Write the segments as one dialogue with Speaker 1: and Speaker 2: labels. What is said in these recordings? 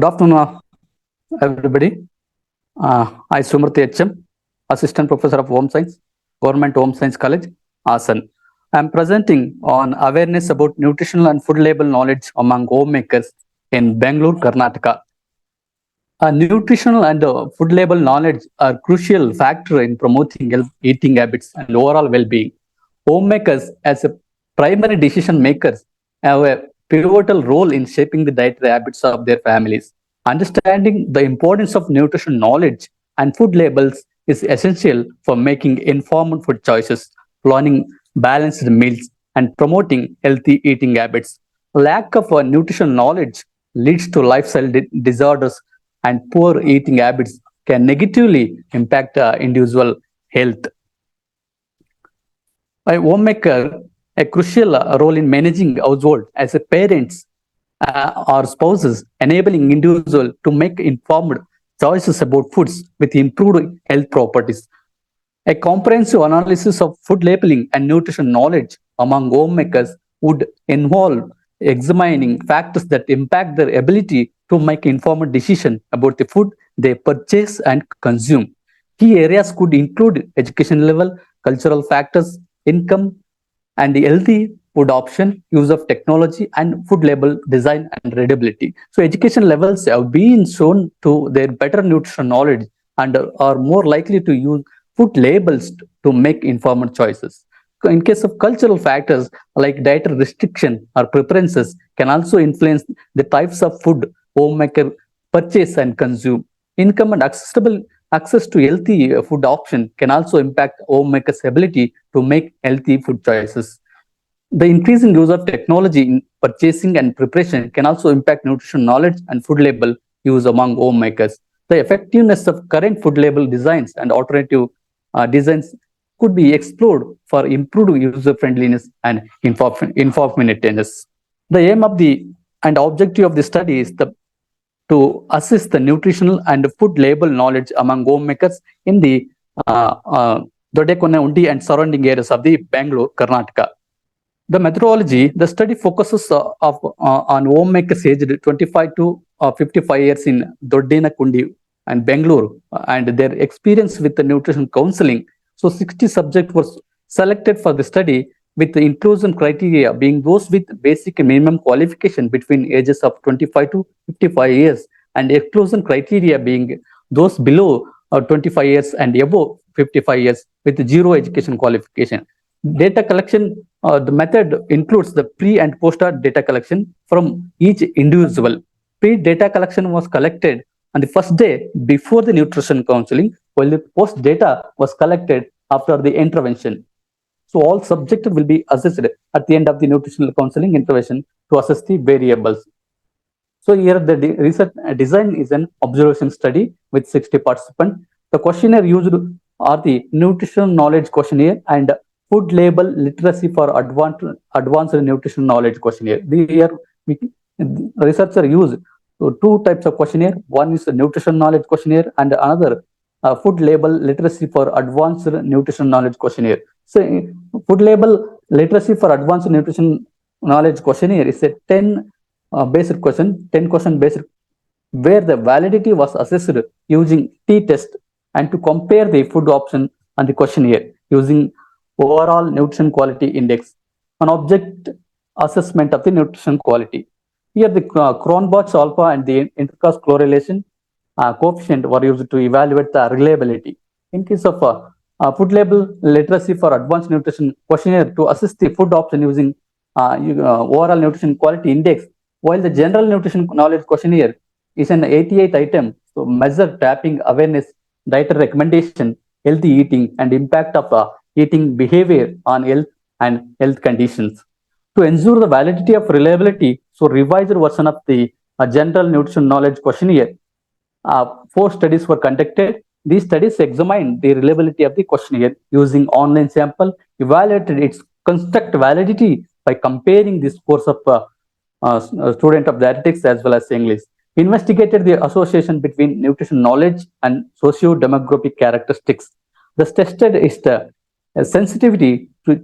Speaker 1: Good afternoon, everybody. I Sumurthy HM, Assistant Professor of Home Science, Government Home Science College, Asan. I am presenting on awareness about nutritional and food label knowledge among homemakers in Bangalore, Karnataka. Nutritional and food label knowledge are crucial factor in promoting health, eating habits, and overall well-being. Homemakers, as a primary decision makers, have a pivotal role in shaping the dietary habits of their families. Understanding the importance of nutrition knowledge and food labels is essential for making informed food choices, planning balanced meals, and promoting healthy eating habits. Lack of nutrition knowledge leads to lifestyle disorders, and poor eating habits can negatively impact individual health. A homemaker a crucial role in managing household as a parents or spouses, enabling individual to make informed choices about foods with improved health properties. A comprehensive analysis of food labeling and nutrition knowledge among homemakers would involve examining factors that impact their ability to make informed decisions about the food they purchase and consume. Key areas could include education level, cultural factors, income, and the healthy food option, use of technology, and food label design and readability. So education levels have been shown to their better nutrition knowledge and are more likely to use food labels to make informed choices. In case of cultural factors like dietary restriction or preferences can also influence the types of food homemaker purchase and consume. Income and access to healthy food option can also impact homemakers' ability to make healthy food choices. The increasing use of technology in purchasing and preparation can also impact nutrition knowledge and food label use among homemakers. The effectiveness of current food label designs and alternative designs could be explored for improved user friendliness and informativeness. The aim of the and objective of the study is to assess the nutritional and food label knowledge among homemakers in the Dodekone and surrounding areas of the Bangalore, Karnataka. The methodology, the study focuses on homemakers aged 25 to 55 years in Doddenakundi and Bangalore and their experience with the nutrition counseling. So 60 subjects were selected for the study with the inclusion criteria being those with basic and minimum qualification between ages of 25 to 55 years and exclusion criteria being those below 25 years and above 55 years with zero education qualification. Data collection, the method includes the pre and post data collection from each individual. Pre-data collection was collected on the first day before the nutrition counseling, while the post data was collected after the intervention. So all subjects will be assessed at the end of the nutritional counseling intervention to assess the variables. So here the research design is an observation study with 60 participants. The questionnaire used are the nutrition knowledge questionnaire and food label literacy for advanced nutrition knowledge questionnaire. Here researcher used two types of questionnaire. One is the nutrition knowledge questionnaire and another food label literacy for advanced nutrition knowledge questionnaire. So food label literacy for advanced nutrition knowledge questionnaire is a 10 based question, 10 question based, where the validity was assessed using t-test and to compare the food option on the questionnaire using overall nutrition quality index, an object assessment of the nutrition quality. Here the Cronbach's alpha and the intercross correlation coefficient were used to evaluate the reliability. In case of food label literacy for advanced nutrition questionnaire to assess the food option using overall nutrition quality index, while the general nutrition knowledge questionnaire is an 88 item, so measure tapping awareness, dietary recommendation, healthy eating, and impact of eating behavior on health and health conditions. To ensure the validity of reliability, so revised version of the general nutrition knowledge questionnaire, 4 studies were conducted. These studies examined the reliability of the questionnaire using online sample, evaluated its construct validity by comparing the scores of student of dietetics as well as English, investigated the association between nutrition knowledge and socio-demographic characteristics. Thus tested is the sensitivity to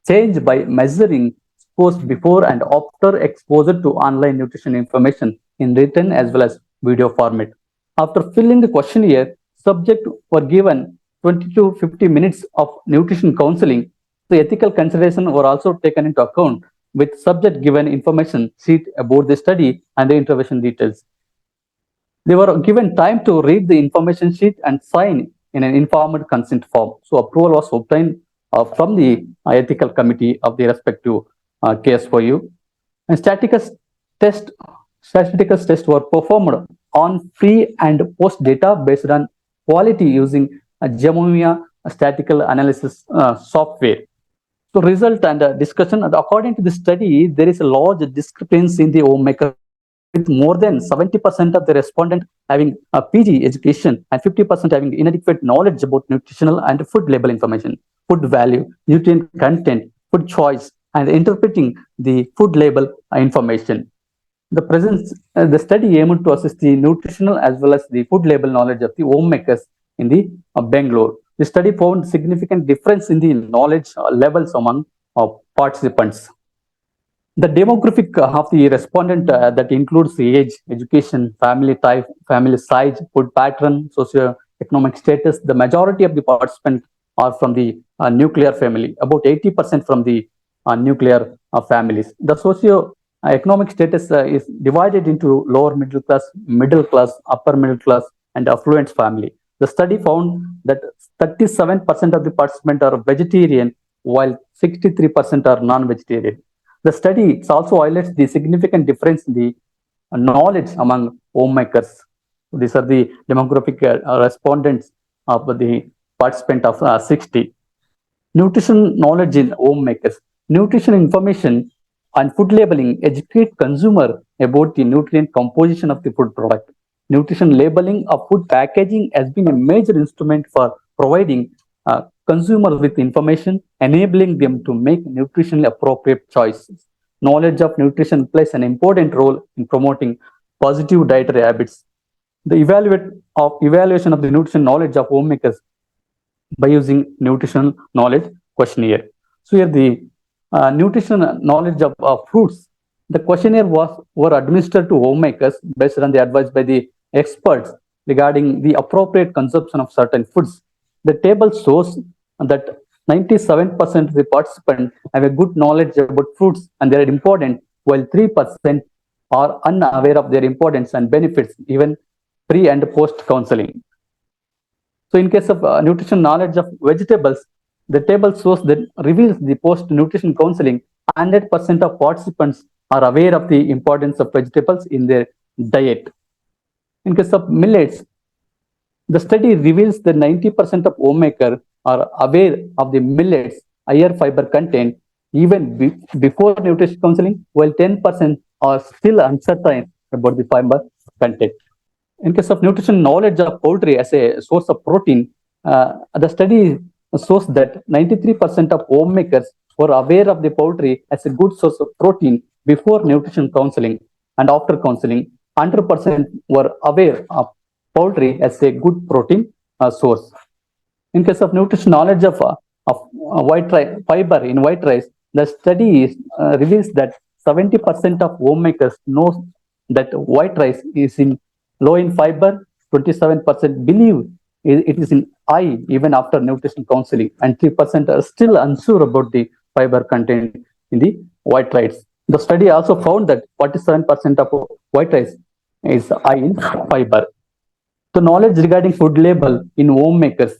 Speaker 1: change by measuring scores before and after exposure to online nutrition information in written as well as video format. After filling the questionnaire, subjects were given 20 to 50 minutes of nutrition counseling. The ethical considerations were also taken into account, with subject given information sheet about the study and the intervention details. They were given time to read the information sheet and sign in an informed consent form. So approval was obtained from the ethical committee of the respective case for you. And test, statistical tests were performed on pre and post data based on quality using a Geomia statistical analysis software. So result and discussion, according to the study, there is a large discrepancy in the homemaker, with more than 70% of the respondents having a PG education and 50% having inadequate knowledge about nutritional and food label information, food value, nutrient content, food choice, and interpreting the food label information. The study aimed to assist the nutritional as well as the food label knowledge of the homemakers in the Bangalore. The study found significant difference in the knowledge levels among participants. The demographic of the respondent that includes the age, education, family type, family size, food pattern, socio-economic status. The majority of the participants are from the nuclear family, about 80% from the nuclear families. The socio-economic status is divided into lower middle class, upper middle class, and affluent family. The study found that 37% of the participants are vegetarian, while 63% are non-vegetarian. The study also highlights the significant difference in the knowledge among homemakers. These are the demographic respondents of the participant of 60. Nutrition knowledge in homemakers. Nutrition information and food labeling educate consumer about the nutrient composition of the food product. Nutrition labeling of food packaging has been a major instrument for providing consumers with information, enabling them to make nutritionally appropriate choices. Knowledge of nutrition plays an important role in promoting positive dietary habits. The evaluation of the nutrition knowledge of homemakers by using nutritional knowledge questionnaire. So here the nutrition knowledge of fruits. The questionnaire were administered to homemakers based on the advice by the experts regarding the appropriate consumption of certain foods. The table shows that 97% of the participants have a good knowledge about fruits and their importance, while 3% are unaware of their importance and benefits, even pre and post counseling. So in case of nutrition knowledge of vegetables, the table shows that reveals the post nutrition counseling, 100% of participants are aware of the importance of vegetables in their diet. In case of millets, the study reveals that 90% of homemakers are aware of the millet's higher fiber content even before nutrition counseling, while 10% are still uncertain about the fiber content. In case of nutrition knowledge of poultry as a source of protein, the study shows that 93% of homemakers were aware of the poultry as a good source of protein before nutrition counseling, and after counseling, 100% were aware of poultry as a good protein source. In case of nutrition knowledge of white rice, fiber in white rice, the study reveals that 70% of homemakers know that white rice is low in fiber, 27% believe it is in high even after nutrition counseling, and 3% are still unsure about the fiber content in the white rice. The study also found that 47% of white rice is high in fiber. So knowledge regarding food label in homemakers.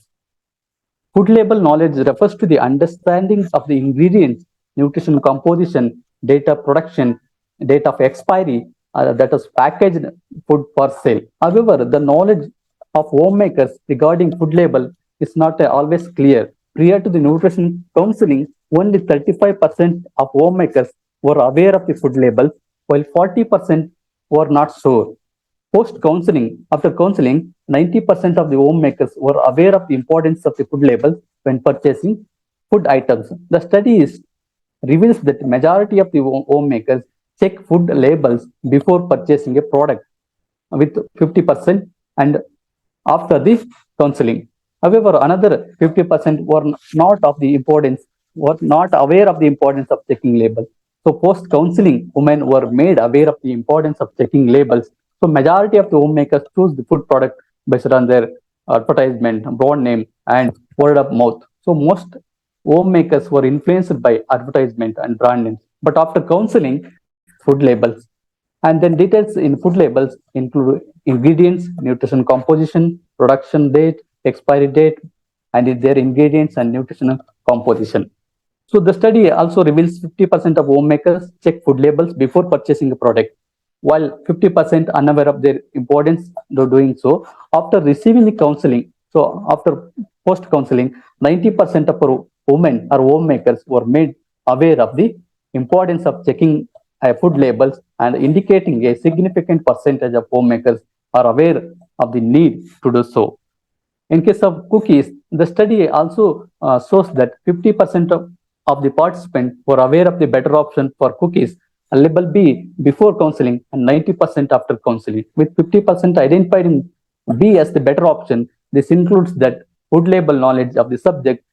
Speaker 1: Food label knowledge refers to the understanding of the ingredients, nutrition composition, date of production, date of expiry, that is packaged food for sale. However, the knowledge of homemakers regarding food label is not always clear. Prior to the nutrition counseling, only 35% of homemakers were aware of the food label, while 40% were not sure. Post-counseling, after counseling, 90% of the homemakers were aware of the importance of the food label when purchasing food items. The study reveals that the majority of the homemakers check food labels before purchasing a product, with 50% and after the counseling. However, another 50% were not aware of the importance of checking labels. So post-counseling, women were made aware of the importance of checking labels So majority of the homemakers choose the food product based on their advertisement, brand name, and word of mouth. So most homemakers were influenced by advertisement and brand names. But after counseling, food labels, and then details in food labels include ingredients, nutrition composition, production date, expiry date, and their ingredients and nutritional composition. So the study also reveals 50% of homemakers check food labels before purchasing a product, while 50% unaware of their importance of doing so after receiving the counseling. So after post counseling, 90% of our women or homemakers were made aware of the importance of checking food labels, and indicating a significant percentage of homemakers are aware of the need to do so. In case of cookies, the study also shows that 50% of the participants were aware of the better option for cookies, label B before counseling, and 90% after counseling, with 50% identified in B as the better option. This includes that food label knowledge of the subject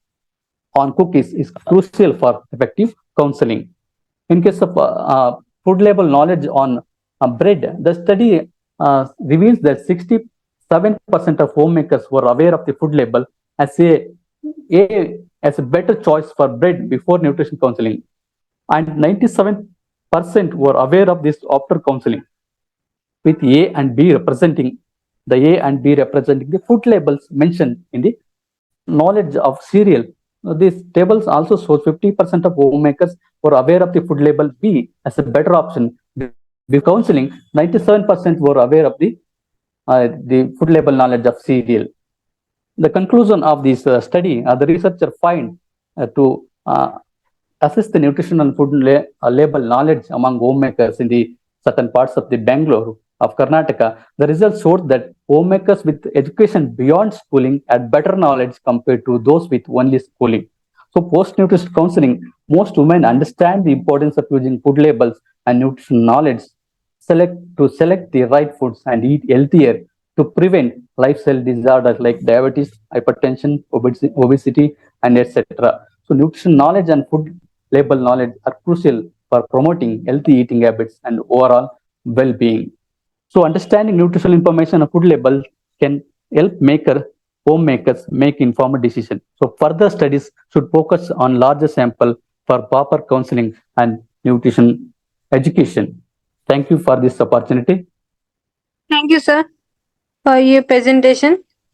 Speaker 1: on cookies is crucial for effective counseling. In case of food label knowledge on bread, the study reveals that 67% of homemakers were aware of the food label as as a better choice for bread before nutrition counseling, and 97% were aware of this after counseling, with A and B representing the food labels mentioned in the knowledge of cereal. These tables also show 50% of homemakers were aware of the food label B as a better option. Before counseling, 97% were aware of the food label knowledge of cereal. The conclusion of this study, the researcher find to assess the nutritional food label knowledge among homemakers in the certain parts of the Bangalore of Karnataka. The results showed that homemakers with education beyond schooling had better knowledge compared to those with only schooling. So post-nutrition counseling, most women understand the importance of using food labels and nutrition knowledge select the right foods and eat healthier to prevent lifestyle disorders like diabetes, hypertension, obesity, and etc. So nutrition knowledge and food label knowledge are crucial for promoting healthy eating habits and overall well-being. So understanding nutritional information on food labels can help homemakers make informed decisions. So further studies should focus on larger sample for proper counseling and nutrition education. Thank you for this opportunity.
Speaker 2: Thank you, sir, for your presentation.